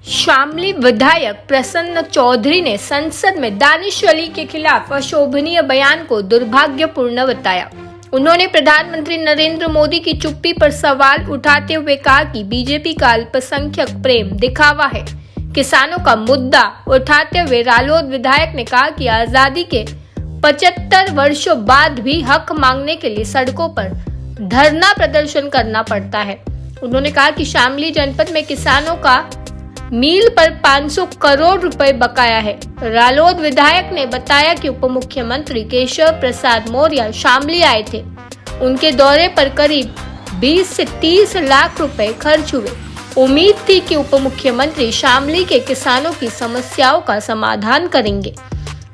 शामली विधायक प्रसन्न चौधरी ने संसद में दानिश अली के खिलाफ अशोभनीय बयान को दुर्भाग्यपूर्ण बताया। उन्होंने प्रधानमंत्री नरेंद्र मोदी की चुप्पी पर सवाल उठाते हुए कहा कि बीजेपी का अल्पसंख्यक प्रेम दिखावा है। किसानों का मुद्दा उठाते हुए रालोद विधायक ने कहा कि आजादी के 75 वर्षों बाद भी हक मांगने के लिए सड़कों पर धरना प्रदर्शन करना पड़ता है। उन्होंने कहा कि शामली जनपद में किसानों का मील पर 500 करोड़ रुपए बकाया है। रालोद विधायक ने बताया कि उप मुख्यमंत्री केशव प्रसाद मौर्य शामली आए थे। उनके दौरे पर करीब 20 से 30 लाख रुपए खर्च हुए। उम्मीद थी कि उप मुख्यमंत्री शामली के किसानों की समस्याओं का समाधान करेंगे,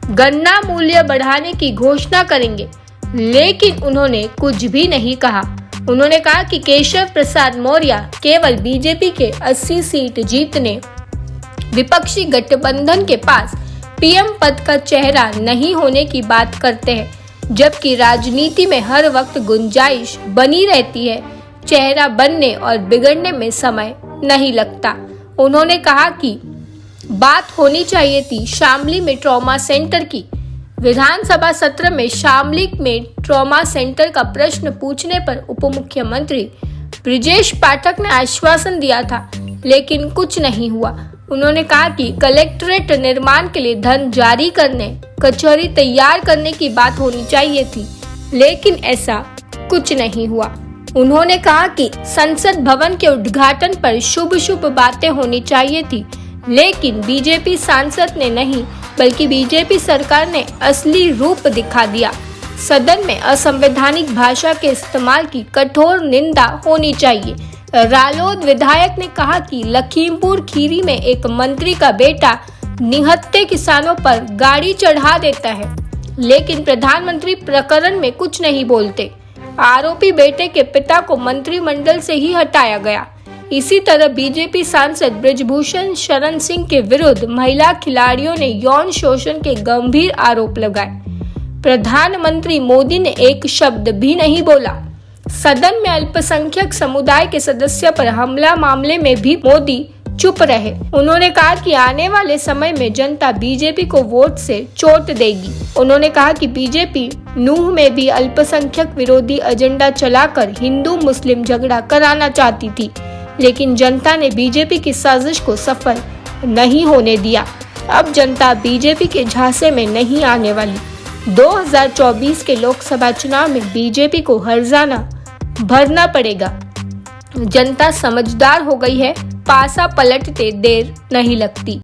गन्ना मूल्य बढ़ाने की घोषणा करेंगे, लेकिन उन्होंने कुछ भी नहीं कहा। उन्होंने कहा कि केशव प्रसाद मौर्य केवल बीजेपी के 80 सीट जीतने, विपक्षी गठबंधन के पास पीएम पद का चेहरा नहीं होने की बात करते हैं, जबकि राजनीति में हर वक्त गुंजाइश बनी रहती है। चेहरा बनने और बिगड़ने में समय नहीं लगता। उन्होंने कहा कि बात होनी चाहिए थी शामली में ट्रॉमा सेंटर की। विधानसभा सत्र में शामली में ट्रॉमा सेंटर का प्रश्न पूछने पर उप मुख्यमंत्री ब्रिजेश पाठक ने आश्वासन दिया था, लेकिन कुछ नहीं हुआ। उन्होंने कहा कि कलेक्ट्रेट निर्माण के लिए धन जारी करने, कचहरी तैयार करने की बात होनी चाहिए थी, लेकिन ऐसा कुछ नहीं हुआ। उन्होंने कहा कि संसद भवन के उद्घाटन पर शुभ बातें होनी चाहिए थी, लेकिन बीजेपी सांसद ने नहीं बल्कि बीजेपी सरकार ने असली रूप दिखा दिया। सदन में असंवैधानिक भाषा के इस्तेमाल की कठोर निंदा होनी चाहिए। रालोद विधायक ने कहा कि लखीमपुर खीरी में एक मंत्री का बेटा निहत्थे किसानों पर गाड़ी चढ़ा देता है, लेकिन प्रधानमंत्री प्रकरण में कुछ नहीं बोलते। आरोपी बेटे के पिता को मंत्रिमंडल से ही हटाया गया। इसी तरह बीजेपी सांसद ब्रिजभूषण शरण सिंह के विरुद्ध महिला खिलाड़ियों ने यौन शोषण के गंभीर आरोप लगाए। प्रधानमंत्री मोदी ने एक शब्द भी नहीं बोला। सदन में अल्पसंख्यक समुदाय के सदस्य पर हमला मामले में भी मोदी चुप रहे। उन्होंने कहा कि आने वाले समय में जनता बीजेपी को वोट से चोट देगी। उन्होंने कहा कि बीजेपी नूह में भी अल्पसंख्यक विरोधी एजेंडा चलाकर हिंदू मुस्लिम झगड़ा कराना चाहती थी, लेकिन जनता ने बीजेपी की साजिश को सफल नहीं होने दिया। अब जनता बीजेपी के झांसे में नहीं आने वाली। 2024 के लोकसभा चुनाव में बीजेपी को हर्जाना भरना पड़ेगा। जनता समझदार हो गई है, पासा पलटते देर नहीं लगती।